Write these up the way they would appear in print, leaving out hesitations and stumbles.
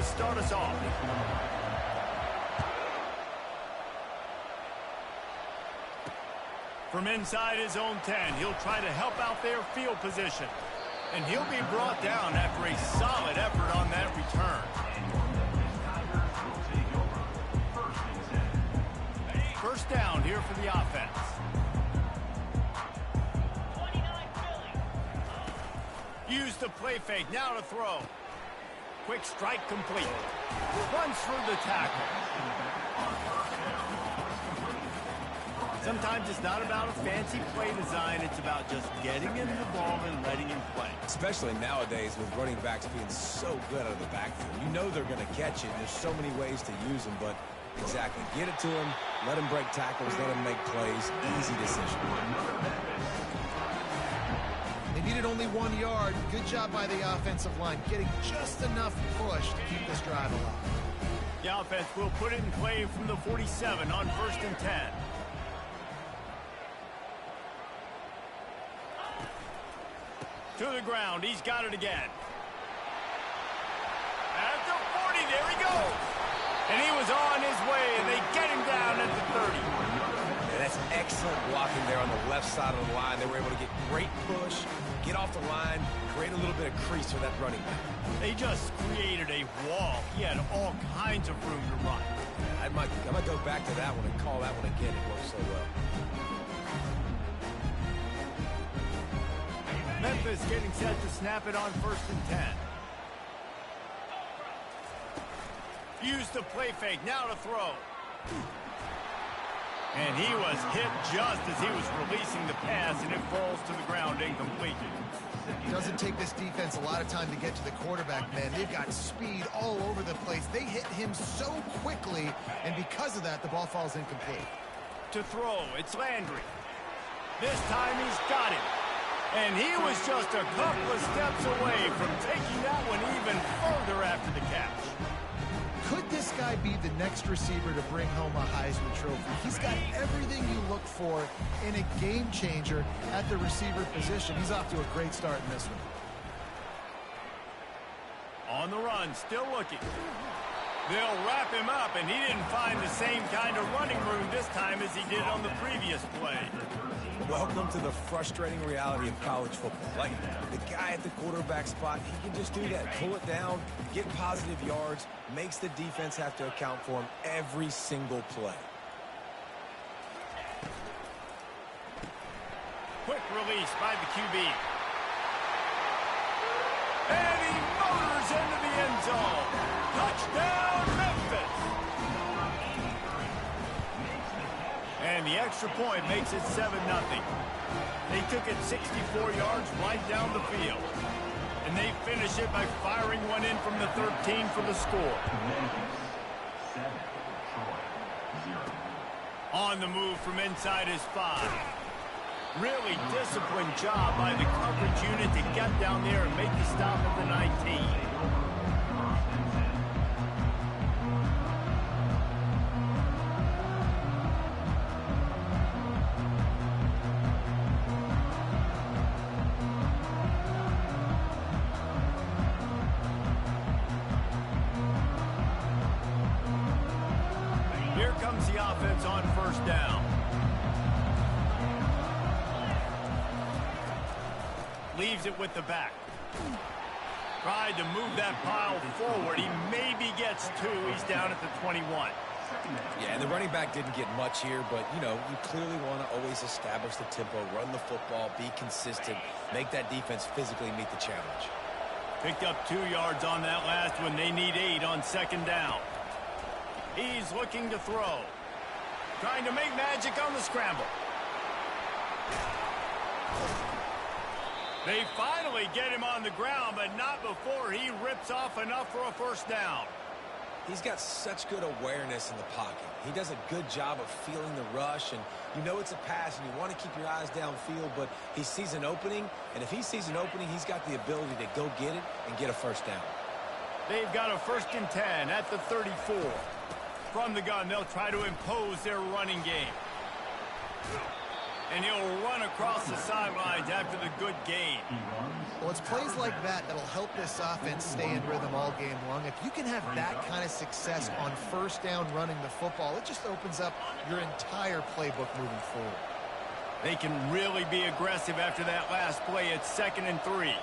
start us off. From inside his own 10, he'll try to help out their field position. And he'll be brought down after a solid effort on that return. First down here for the offense. Use the play fake, now to throw. Quick strike complete. Runs through the tackle. Sometimes it's not about a fancy play design, it's about just getting him the ball and letting him play. Especially nowadays with running backs being so good out of the backfield. You know they're going to catch it. There's so many ways to use them, but exactly. Get it to him, let him break tackles, let him make plays. Easy decision. They needed only 1 yard. Good job by the offensive line, getting just enough push to keep this drive alive. The offense will put it in play from the 47 on 1st and 10. To the ground, he's got it again. At the 40, there he goes. And he was on his way, and they get him down at the 30. Yeah, that's excellent blocking there on the left side of the line. They were able to get great push, get off the line, create a little bit of crease for that running back. They just created a wall. He had all kinds of room to run. I might go back to that one and call that one again. It worked so well. Memphis getting set to snap it on 1st and 10. Use the play fake, now to throw. And he was hit just as he was releasing the pass, and it falls to the ground incomplete. It doesn't take this defense a lot of time to get to the quarterback, man. They've got speed all over the place. They hit him so quickly, and because of that, the ball falls incomplete. To throw, it's Landry. This time he's got it. And he was just a couple of steps away from taking that one even further after the catch. Could this guy be the next receiver to bring home a Heisman Trophy? He's got everything you look for in a game changer at the receiver position. He's off to a great start in this one. On the run, still looking. They'll wrap him up, and he didn't find the same kind of running room this time as he did on the previous play. Welcome to the frustrating reality of college football. Like, the guy at the quarterback spot, he can just do that. Pull it down, get positive yards, makes the defense have to account for him every single play. Quick release by the QB. And he motors into the end zone. Touchdown, Memphis! And the extra point makes it 7-0. They took it 64 yards right down the field. And they finish it by firing one in from the 13 for the score. On the move from inside his 5. Really disciplined job by the coverage unit to get down there and make the stop at the 19. Here comes the offense on 1st down. Leaves it with the back. Tried to move that pile forward. He maybe gets 2. He's down at the 21. Yeah, and the running back didn't get much here, but, you know, you clearly want to always establish the tempo, run the football, be consistent, make that defense physically meet the challenge. Picked up 2 yards on that last one. They need 8 on 2nd down. He's looking to throw. Trying to make magic on the scramble. They finally get him on the ground, but not before he rips off enough for a 1st down. He's got such good awareness in the pocket. He does a good job of feeling the rush, and you know it's a pass, and you want to keep your eyes downfield, but he sees an opening, and if he sees an opening, he's got the ability to go get it and get a 1st down. They've got a 1st and 10 at the 34. From the gun, they'll try to impose their running game. And he'll run across the sidelines after the good gain. Well, it's plays like that that'll help this offense stay in rhythm all game long. If you can have that kind of success on first down running the football, it just opens up your entire playbook moving forward. They can really be aggressive after that last play. It's 2nd and 3.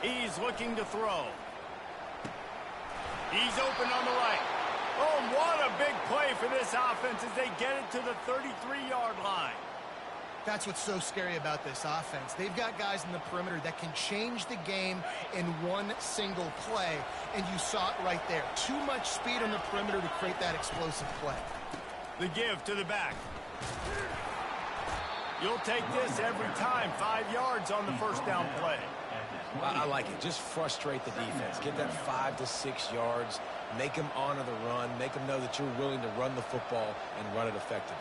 He's looking to throw. He's open on the right. Oh, what a big play for this offense as they get it to the 33-yard line. That's what's so scary about this offense. They've got guys in the perimeter that can change the game in one single play, and you saw it right there. Too much speed on the perimeter to create that explosive play. The give to the back. You'll take this every time. 5 yards on the first down play. I like it. Just frustrate the defense. Get that 5 to 6 yards. Make them honor the run. Make them know that you're willing to run the football and run it effectively.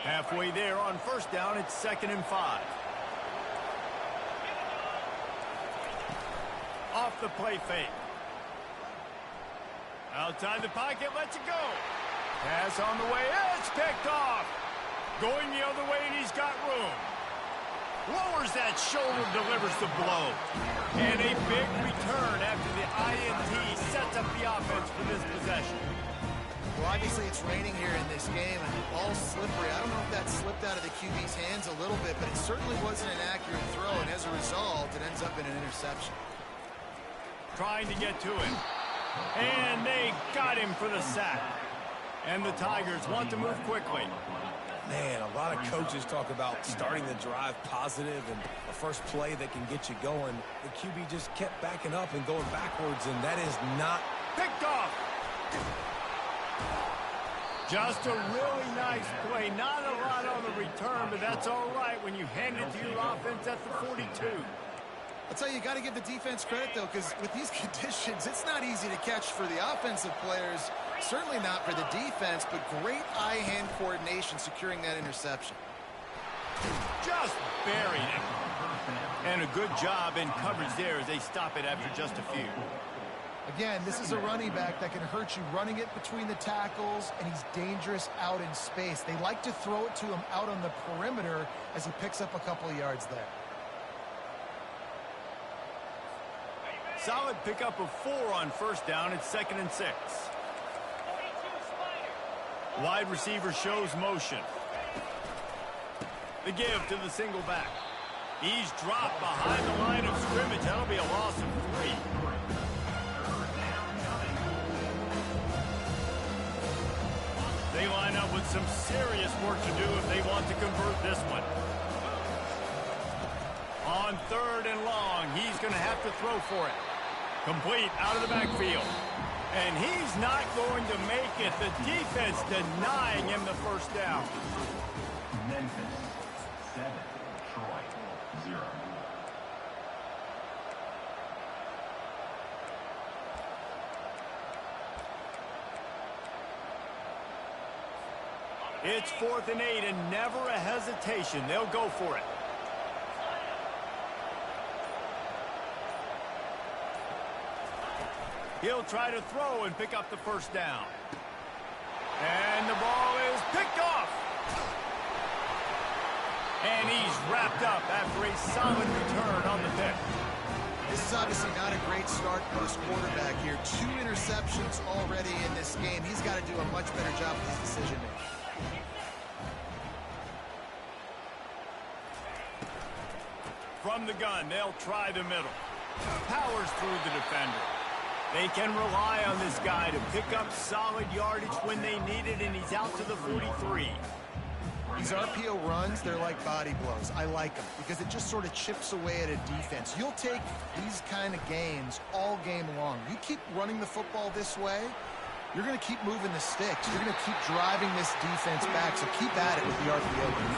Halfway there on first down, it's 2nd and 5. Off the play fake. Outside the pocket, lets it go. Pass on the way, it's picked off. Going the other way, and he's got room. Lowers that shoulder, delivers the blow. And a big return after the INT sets up the offense for this possession. Well, obviously it's raining here in this game, and the ball's slippery. I don't know if that slipped out of the QB's hands a little bit, but it certainly wasn't an accurate throw, and as a result, it ends up in an interception. Trying to get to him. And they got him for the sack. And the Tigers want to move quickly. Man, a lot of coaches talk about starting the drive positive and a first play that can get you going. The QB just kept backing up and going backwards, and that is not picked off. Just a really nice play. Not a lot on the return, but that's all right when you hand it to your offense at the 42. I'll tell you, you got to give the defense credit, though, because with these conditions, it's not easy to catch for the offensive players. Certainly not for the defense, but great eye-hand coordination securing that interception. Just buried it. And a good job in coverage there as they stop it after just a few. Again, this is a running back that can hurt you running it between the tackles, and he's dangerous out in space. They like to throw it to him out on the perimeter as he picks up a couple of yards there. Solid pickup of 4 on first down. It's 2nd and 6. Wide receiver shows motion. The give to the single back. He's dropped behind the line of scrimmage. That'll be a loss of 3. They line up with some serious work to do if they want to convert this one. On 3rd and long, he's going to have to throw for it. Complete out of the backfield. And he's not going to make it. The defense denying him the first down. Memphis 7, Troy 0. It's 4th and 8 and never a hesitation. They'll go for it. He'll try to throw and pick up the first down. And the ball is picked off. And he's wrapped up after a solid return on the pick. This is obviously not a great start for this quarterback here. 2 interceptions already in this game. He's got to do a much better job with his decision-making. From the gun, they'll try the middle. Powers through the defender. They can rely on this guy to pick up solid yardage when they need it, and he's out to the 43. These RPO runs, they're like body blows. I like them because it just sort of chips away at a defense. You'll take these kind of games all game long. You keep running the football this way, you're going to keep moving the sticks. You're going to keep driving this defense back, so keep at it with the RPO game.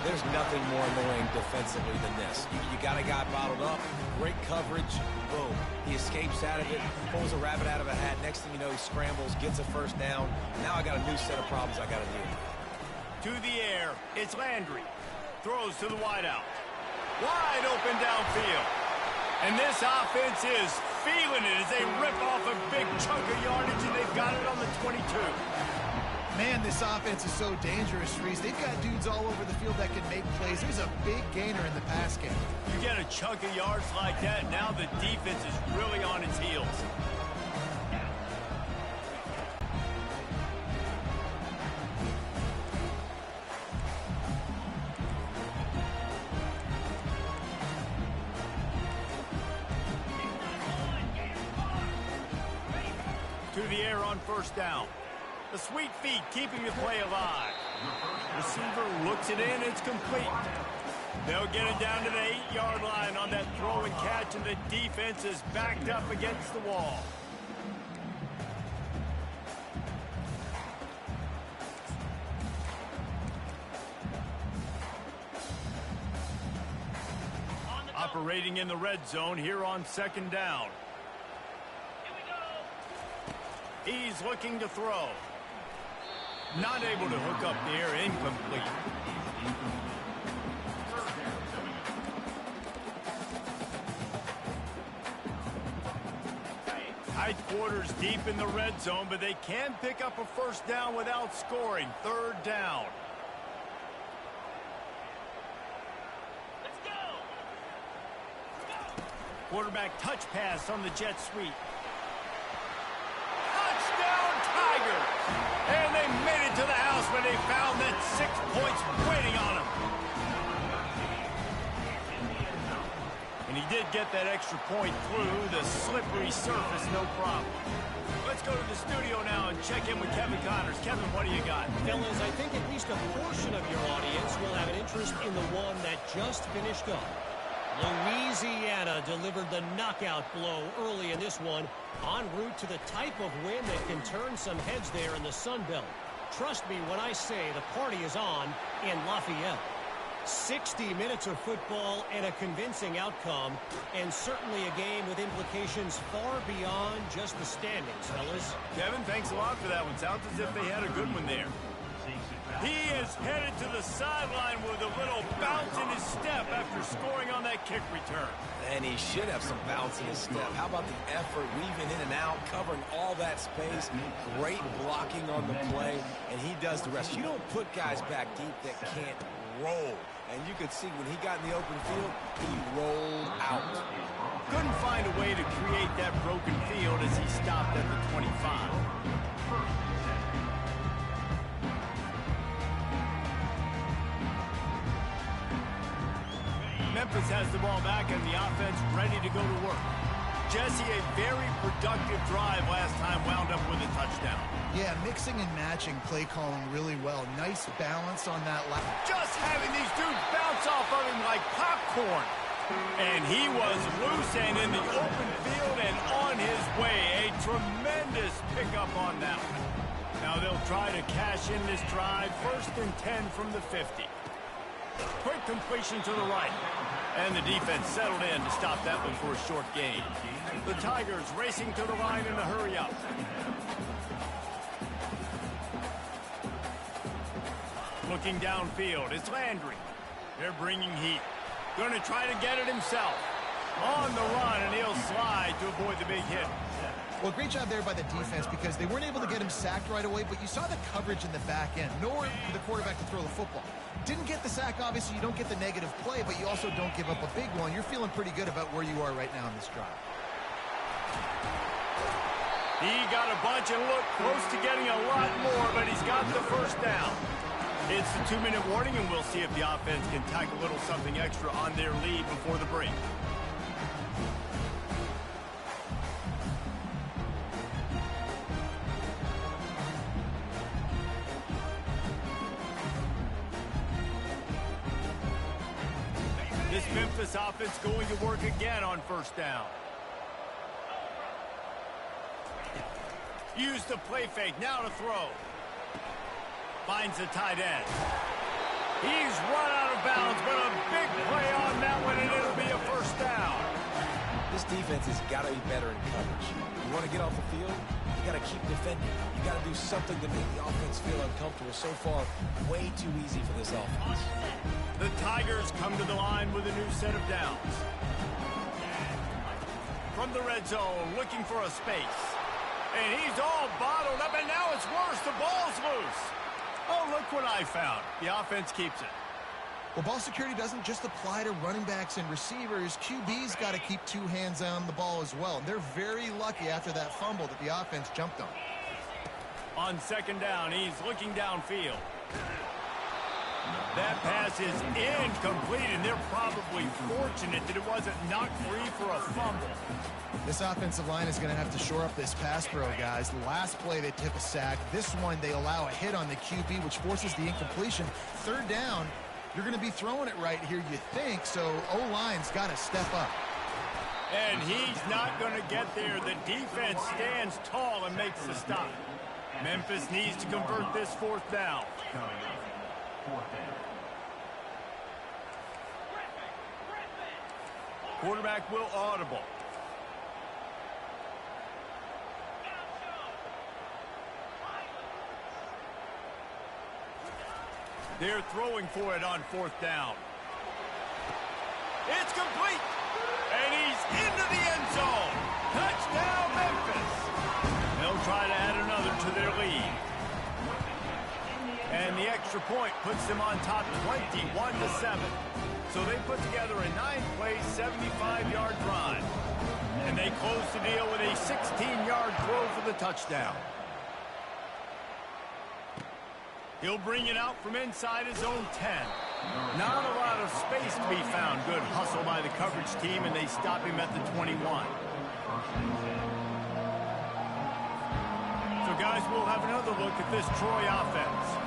There's nothing more annoying defensively than this. You got a guy bottled up, great coverage. Boom. He escapes out of it, pulls a rabbit out of a hat. Next thing you know, he scrambles, gets a first down. Now I got a new set of problems I got to deal with. To the air, it's Landry. Throws to the wideout. Wide open downfield. And this offense is feeling it as they rip off a big chunk of yardage, and they've got it on the 22. Man, this offense is so dangerous, Reese. They've got dudes all over the field that can make plays. There's a big gainer in the pass game. You get a chunk of yards like that, now the defense is really on its heels. To the air on first down. The sweet feet keeping the play alive. Receiver looks it in, it's complete. They'll get it down to the 8-yard line on that throw and catch, and the defense is backed up against the wall. Operating in the red zone here on second down. He's looking to throw. Not able to hook up there, incomplete. Tight quarters deep in the red zone, but they can pick up a first down without scoring. Third down. Let's go. Quarterback touch pass on the jet sweep. And they made it to the house when they found that 6 points waiting on them. And he did get that extra point through the slippery surface, no problem. Let's go to the studio now and check in with Kevin Connors. Kevin, what do you got? Fellas, I think at least a portion of your audience will have an interest in the one that just finished up. Louisiana delivered the knockout blow early in this one, en route to the type of win that can turn some heads there in the Sun Belt. Trust me when I say the party is on in Lafayette. 60 minutes of football and a convincing outcome, and certainly a game with implications far beyond just the standings, fellas. Kevin, thanks a lot for that one. Sounds as if they had a good one there. He is headed to the sideline with a little bounce in his step after scoring on that kick return. And he should have some bounce in his step. How about the effort, weaving in and out, covering all that space, great blocking on the play, and he does the rest. You don't put guys back deep that can't roll. And you could see when he got in the open field, he rolled out. Couldn't find a way to create that broken field as he stopped at the 25. Memphis has the ball back and the offense ready to go to work. Jesse, a very productive drive last time, wound up with a touchdown. Yeah, mixing and matching play calling really well. Nice balance on that line. Just having these dudes bounce off of him like popcorn. And he was loose and in the open field and on his way. A tremendous pickup on that one. Now they'll try to cash in this drive. 1st and 10 from the 50. Quick completion to the right. And the defense settled in to stop that one for a short gain. The Tigers racing to the line in the hurry up. Looking downfield, it's Landry. They're bringing heat. Going to try to get it himself. On the run, and he'll slide to avoid the big hit. Well, great job there by the defense because they weren't able to get him sacked right away, but you saw the coverage in the back end. Nowhere for the quarterback to throw the football. Didn't get the sack, obviously. You don't get the negative play, but you also don't give up a big one. You're feeling pretty good about where you are right now in this drive. He got a bunch and looked close to getting a lot more, but he's got the first down. It's the 2-minute warning, and we'll see if the offense can tack a little something extra on their lead before the break. This Memphis offense going to work again on first down. Use the play fake, now to throw. Finds the tight end. He's run out of bounds, but a big play on that one, and it'll be a first down. This defense has got to be better in coverage. You want to get off the field, you got to keep defending. You got to do something to make the offense feel uncomfortable. So far, way too easy for this offense. The Tigers come to the line with a new set of downs. From the red zone, looking for a space. And he's all bottled up, and now it's worse. The ball's loose. Oh, look what I found. The offense keeps it. Well, ball security doesn't just apply to running backs and receivers. QB's got to keep two hands on the ball as well. And they're very lucky after that fumble that the offense jumped on. On second down, he's looking downfield. That pass is incomplete, and they're probably fortunate that it wasn't knocked free for a fumble. This offensive line is going to have to shore up this pass pro, guys. The last play, they tip a sack. This one, they allow a hit on the QB, which forces the incompletion. Third down, you're going to be throwing it right here, you think, so O-line's got to step up. And he's not going to get there. The defense stands tall and makes the stop. Memphis needs to convert this fourth down. Quarterback will audible. They're throwing for it on fourth down. It's complete. And he's into the end zone. Touchdown, Memphis. They'll try to add another to their lead. And the extra point puts them on top 21-7. So they put together a 9-play, 75-yard drive. And they close the deal with a 16-yard throw for the touchdown. He'll bring it out from inside his own 10. Not a lot of space to be found. Good hustle by the coverage team, and they stop him at the 21. So, guys, we'll have another look at this Troy offense.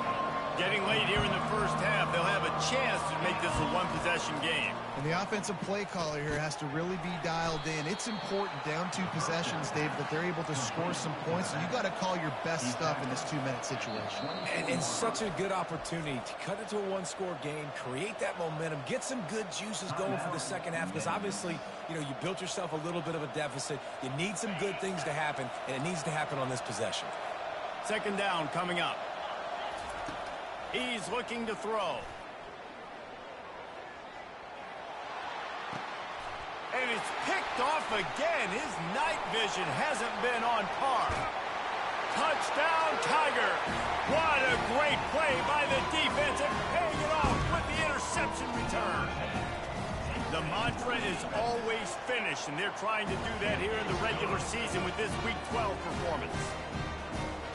Getting late here in the first half, they'll have a chance to make this a one-possession game. And the offensive play caller here has to really be dialed in. It's important down 2 possessions, Dave, that they're able to score some points. So you got to call your best stuff in this 2-minute situation. And such a good opportunity to cut it to a one-score game, create that momentum, get some good juices going for the second half. Because obviously, you know, you built yourself a little bit of a deficit. You need some good things to happen, and it needs to happen on this possession. Second down coming up. He's looking to throw. And it's picked off again. His night vision hasn't been on par. Touchdown, Tiger. What a great play by the defense and paying it off with the interception return. The mantra is always finish, and they're trying to do that here in the regular season with this Week 12 performance.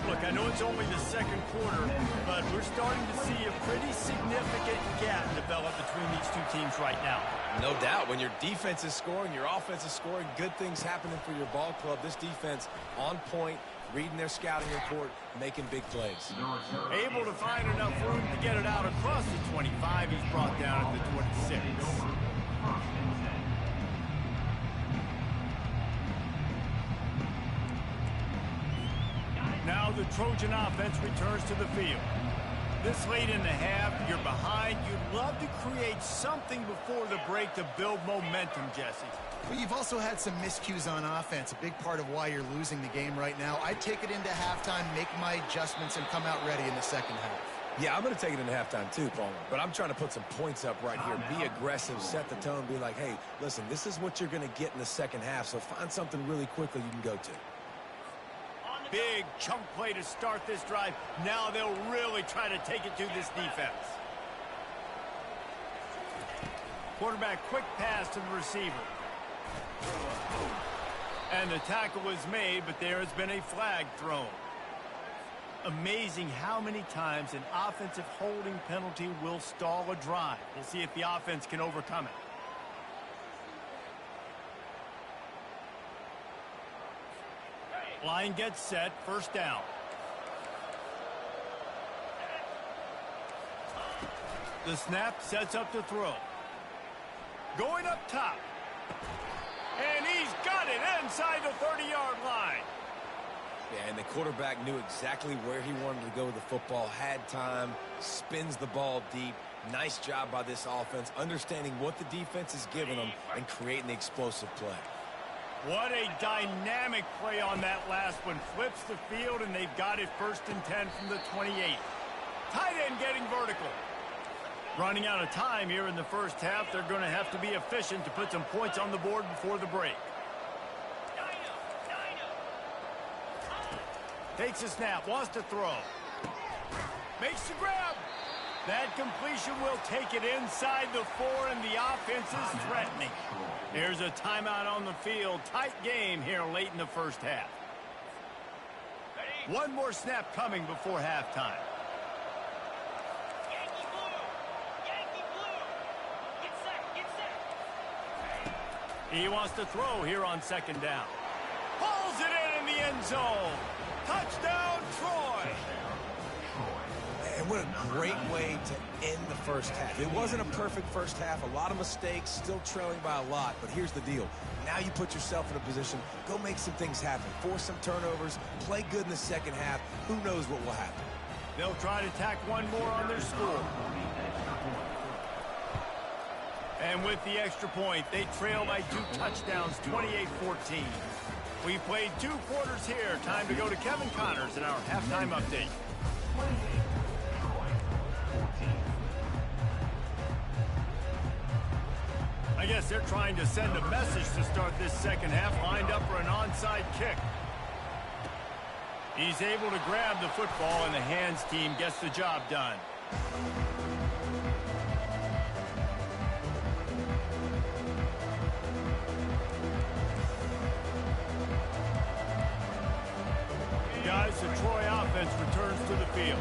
Look, I know it's only the second quarter, but we're starting to see a pretty significant gap develop between these two teams right now. No doubt. When your defense is scoring, your offense is scoring, good things happening for your ball club. This defense on point, reading their scouting report, making big plays. Able to find enough room to get it out across the 25. He's brought down at the 26. Now the Trojan offense returns to the field. This late in the half, you're behind. You'd love to create something before the break to build momentum, Jesse. Well, you've also had some miscues on offense, a big part of why you're losing the game right now. I'd take it into halftime, make my adjustments, and come out ready in the second half. Yeah, I'm going to take it into halftime too, Palmer. But I'm trying to put some points up right here. Be aggressive, set the tone, be like, hey, listen, this is what you're going to get in the second half, so find something really quickly you can go to. Big chunk play to start this drive. Now they'll really try to take it to this defense. Quarterback quick pass to the receiver. And the tackle was made, but there has been a flag thrown. Amazing how many times an offensive holding penalty will stall a drive. We'll see if the offense can overcome it. Line gets set, first down. The snap sets up the throw. Going up top. And he's got it inside the 30-yard line. Yeah, and the quarterback knew exactly where he wanted to go with the football, had time, spins the ball deep. Nice job by this offense, understanding what the defense is giving them and creating the explosive play. What a dynamic play on that last one. Flips the field, and they've got it 1st and 10 from the 28. Tight end getting vertical. Running out of time here in the first half. They're going to have to be efficient to put some points on the board before the break. Takes a snap, wants to throw. Makes the grab. That completion will take it inside the 4, and the offense is threatening. Here's a timeout on the field. Tight game here late in the first half. One more snap coming before halftime. Yankee blue! Yankee blue! Get set! Get set! He wants to throw here on 2nd down. Pulls it in the end zone. Touchdown, Troy! And what a great way to end the first half. It wasn't a perfect first half. A lot of mistakes, still trailing by a lot. But here's the deal. Now you put yourself in a position, go make some things happen. Force some turnovers, play good in the second half. Who knows what will happen? They'll try to tack one more on their score. And with the extra point, they trail by 2 touchdowns, 28-14. We played 2 quarters here. Time to go to Kevin Connors in our halftime update. I guess they're trying to send a message to start this second half, lined up for an onside kick. He's able to grab the football, and the hands team gets the job done. Guys, the Troy offense returns to the field.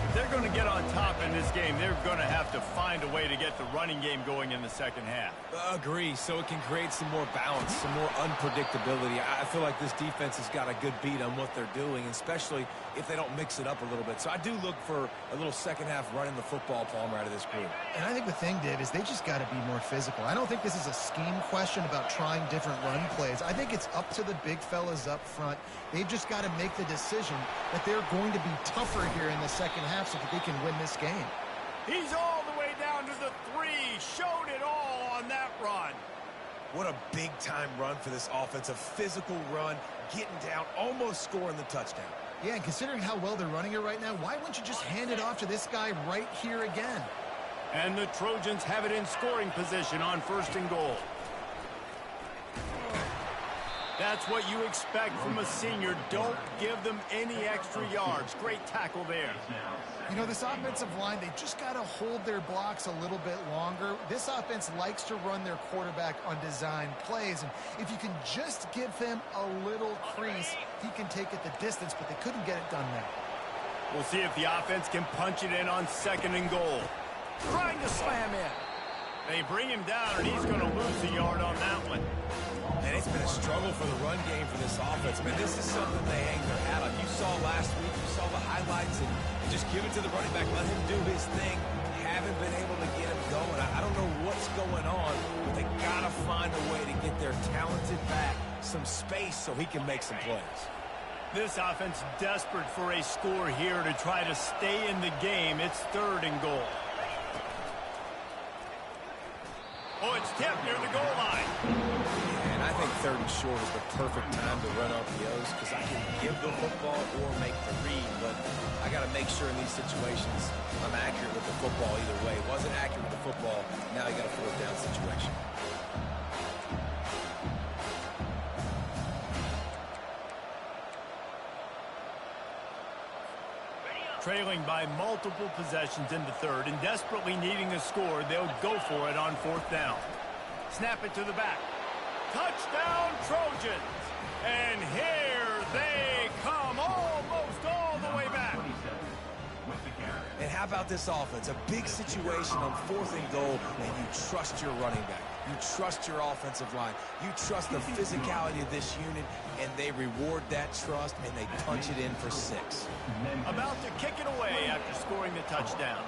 If they're going to get on top in this game, they're going to have to find a way to get the running game going in the second half. Agree, so it can create some more balance, some more unpredictability. I feel like this defense has got a good beat on what they're doing, especially if they don't mix it up a little bit. So I do look for a little second half running the football, Palmer, out of this group. And I think the thing, Dave, is they just got to be more physical. I don't think this is a scheme question about trying different run plays. I think it's up to the big fellas up front. They've just got to make the decision that they're going to be tougher here in the second half so that they can win this game. He's all the way down to the 3. Showed it all on that run. What a big-time run for this offense. A physical run, getting down, almost scoring the touchdown. Yeah, and considering how well they're running it right now, why wouldn't you just hand it off to this guy right here again? And the Trojans have it in scoring position on 1st and goal. That's what you expect from a senior. Don't give them any extra yards. Great tackle there. You know, this offensive line, they just got to hold their blocks a little bit longer. This offense likes to run their quarterback on design plays. And if you can just give him a little crease, he can take it the distance, but they couldn't get it done there. We'll see if the offense can punch it in on 2nd and goal. Trying to slam in. They bring him down, and he's going to lose a yard on that one. And it's been a struggle for the run game for this offense. I mean, this is something they hang their hat on. You saw last week, you saw the highlights, and just give it to the running back, let him do his thing. Haven't been able to get him going. I don't know what's going on, but they got to find a way to get their talented back some space so he can make some plays. This offense desperate for a score here to try to stay in the game. It's 3rd and goal. Oh, it's tipped near the goal line. And I think 3rd and short is the perfect time to run RPOs because I can give the football or make the read, but I got to make sure in these situations I'm accurate with the football either way. Wasn't accurate with the football, now you got a 4th down situation. Trailing by multiple possessions in the 3rd and desperately needing a score, they'll go for it on 4th down. Snap it to the back. Touchdown, Trojans! And here they come, almost all the way back. And how about this offense? A big situation on 4th and goal, and you trust your running back. You trust your offensive line. You trust the physicality of this unit, and they reward that trust, and they punch it in for 6. About to kick it away after scoring the touchdown.